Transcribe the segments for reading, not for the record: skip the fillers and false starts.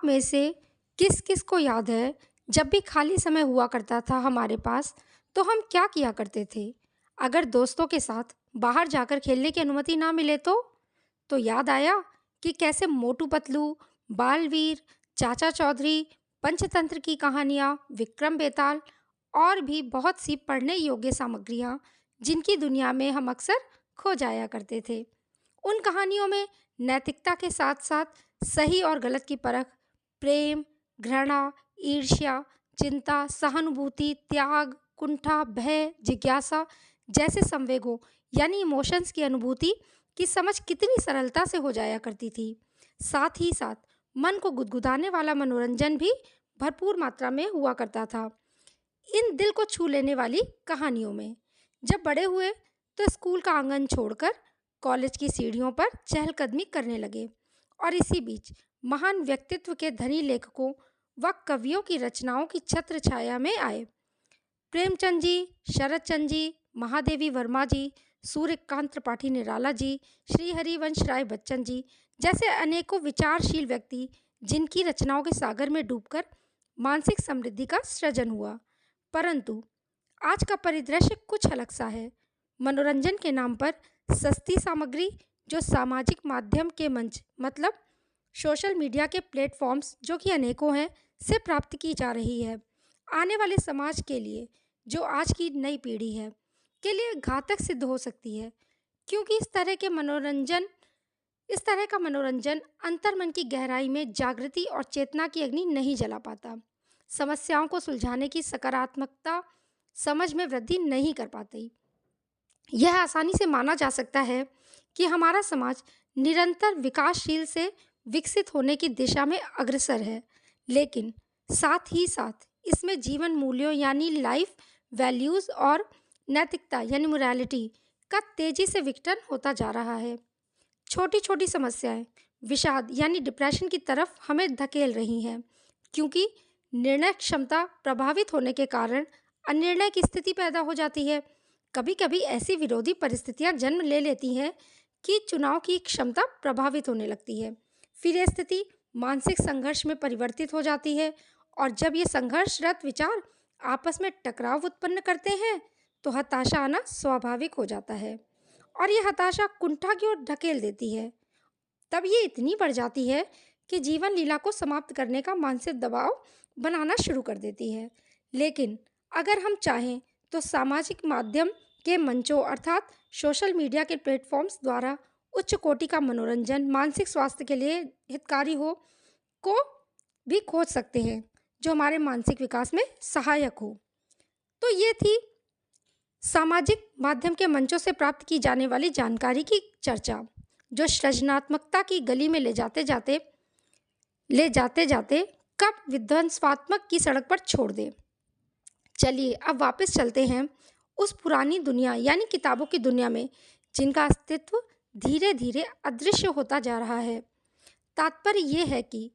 आप में से किस किस को याद है जब भी खाली समय हुआ करता था हमारे पास तो हम क्या किया करते थे? अगर दोस्तों के साथ बाहर जाकर खेलने की अनुमति ना मिले तो याद आया कि कैसे मोटू पतलू, बालवीर, चाचा चौधरी, पंचतंत्र की कहानियाँ, विक्रम बेताल और भी बहुत सी पढ़ने योग्य सामग्रियाँ जिनकी दुनिया में हम अक्सर खो जाया करते थे। उन कहानियों में नैतिकता के साथ-साथ सही और गलत की परख, प्रेम, घृणा, ईर्ष्या, चिंता, सहानुभूति, त्याग, कुंठा, भय, जिज्ञासा जैसे संवेगों यानी इमोशंस की अनुभूति की समझ कितनी सरलता से हो जाया करती थी। साथ ही साथ मन को गुदगुदाने वाला मनोरंजन भी भरपूर मात्रा में हुआ करता था। इन दिल को छू लेने वाली कहानियों में जब बड़े हुए तो स्कूल का आंगन छोड़कर कॉलेज की सीढ़ियों पर चहलकदमी करने लगे और इसी बीच महान व्यक्तित्व के धनी लेखकों व कवियों की रचनाओं की छत्र छाया में आए। प्रेमचंद जी, शरद चंद्र जी, महादेवी वर्मा जी, सूर्यकांत त्रिपाठी निराला जी, श्री हरिवंश राय बच्चन जी जैसे अनेकों विचारशील व्यक्ति जिनकी रचनाओं के सागर में डूबकर मानसिक समृद्धि का सृजन हुआ। परंतु आज का परिदृश्य कुछ अलग सा है। मनोरंजन के नाम पर सस्ती सामग्री जो सामाजिक माध्यम के मंच मतलब सोशल मीडिया के प्लेटफॉर्म्स जो कि अनेकों हैं से प्राप्त की जा रही है, आने वाले समाज के लिए जो आज की नई पीढ़ी है के लिए घातक सिद्ध हो सकती है, क्योंकि इस तरह का मनोरंजन अंतर्मन की गहराई में जागृति और चेतना की अग्नि नहीं जला पाता, समस्याओं को सुलझाने की सकारात्मकता समझ में वृद्धि नहीं कर पाती। यह आसानी से माना जा सकता है कि हमारा समाज निरंतर विकासशील से विकसित होने की दिशा में अग्रसर है, लेकिन साथ ही साथ इसमें जीवन मूल्यों यानी लाइफ वैल्यूज़ और नैतिकता यानी मोरालिटी का तेजी से विघटन होता जा रहा है। छोटी-छोटी समस्याएं विषाद यानी डिप्रेशन की तरफ हमें धकेल रही हैं, क्योंकि निर्णय क्षमता प्रभावित होने के कारण अनिर्णय की स्थिति पैदा हो जाती है। कभी-कभी ऐसी विरोधी परिस्थितियां जन्म ले लेती हैं कि चुनाव की क्षमता प्रभावित होने लगती है। फिर यह स्थिति मानसिक संघर्ष में परिवर्तित हो जाती है और जब ये संघर्षरत विचार आपस में टकराव उत्पन्न करते हैं, तो हताशा आना स्वाभाविक हो जाता है और ये हताशा कुंठा की ओर ढकेल देती है। तब ये इतनी बढ़ जाती है कि जीवन लीला को समाप्त करने का मानसिक दबाव बनाना शुरू कर देती है। लेकिन अगर हम चाहें तो सामाजिक माध्यम के मंचों अर्थात सोशल मीडिया के प्लेटफॉर्म्स द्वारा उच्च कोटि का मनोरंजन मानसिक स्वास्थ्य के लिए हितकारी हो को भी खोज सकते हैं, जो हमारे मानसिक विकास में सहायक हो। तो ये थी सामाजिक माध्यम के मंचों से प्राप्त की जाने वाली जानकारी की चर्चा, जो सृजनात्मकता की गली में ले जाते जाते कब विध्वंसात्मक की सड़क पर छोड़ दे। चलिए अब वापस चलते हैं उस पुरानी दुनिया यानी किताबों की दुनिया में, जिनका अस्तित्व धीरे धीरे अदृश्य होता जा रहा है। तात्पर्य ये है कि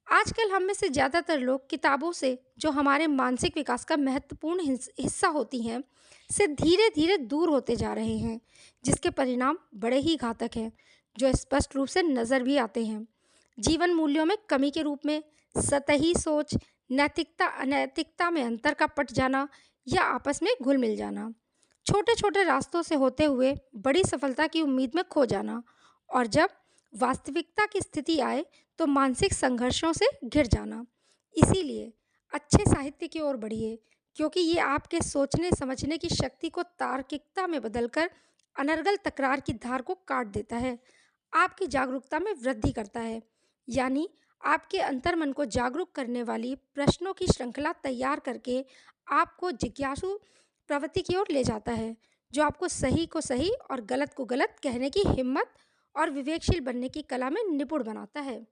आजकल हम में से ज़्यादातर लोग किताबों से, जो हमारे मानसिक विकास का महत्वपूर्ण हिस्सा होती हैं, से धीरे धीरे दूर होते जा रहे हैं, जिसके परिणाम बड़े ही घातक हैं, जो स्पष्ट रूप से नज़र भी आते हैं। जीवन मूल्यों में कमी के रूप में सतही सोच, नैतिकता अनैतिकता में अंतर का पट जाना या आपस में घुल मिल जाना, छोटे छोटे रास्तों से होते हुए बड़ी सफलता की उम्मीद में खो जाना, और जब वास्तविकता की स्थिति आए तो मानसिक संघर्षों से घिर जाना। इसीलिए अच्छे साहित्य की ओर बढ़िए, क्योंकि ये आपके सोचने समझने की शक्ति को तार्किकता में बदलकर अनर्गल तकरार की धार को काट देता है, आपकी जागरूकता में वृद्धि करता है, यानी आपके अंतर्मन को जागरूक करने वाली प्रश्नों की श्रृंखला तैयार करके आपको जिज्ञासु प्रवृत्ति की ओर ले जाता है, जो आपको सही को सही और गलत को गलत कहने की हिम्मत और विवेकशील बनने की कला में निपुण बनाता है।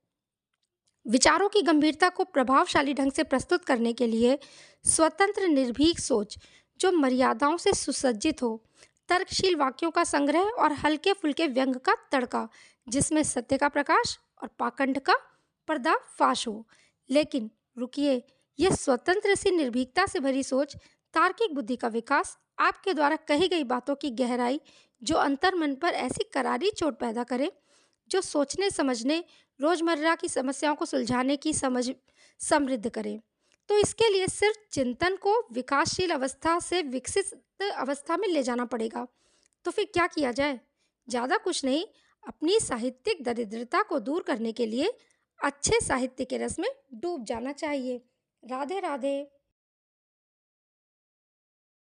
विचारों की गंभीरता को प्रभावशाली ढंग से प्रस्तुत करने के लिए स्वतंत्र निर्भीक सोच, जो मर्यादाओं से सुसज्जित हो, तर्कशील वाक्यों का संग्रह और हल्के फुल्के व्यंग का तड़का, जिसमें सत्य का प्रकाश और पाखंड का पर्दाफाश हो। लेकिन रुकिए, यह स्वतंत्र सी निर्भीकता से भरी सोच, तार्किक बुद्धि का विकास, आपके द्वारा कही गई बातों की गहराई, जो अंतर्मन पर ऐसी करारी चोट पैदा करे जो सोचने समझने, रोजमर्रा की समस्याओं को सुलझाने की समझ समृद्ध करें। तो इसके लिए सिर्फ चिंतन को विकासशील अवस्था से विकसित अवस्था में ले जाना पड़ेगा। तो फिर क्या किया जाए? ज़्यादा कुछ नहीं, अपनी साहित्यिक दरिद्रता को दूर करने के लिए अच्छे साहित्य के रस में डूब जाना चाहिए। राधे राधे।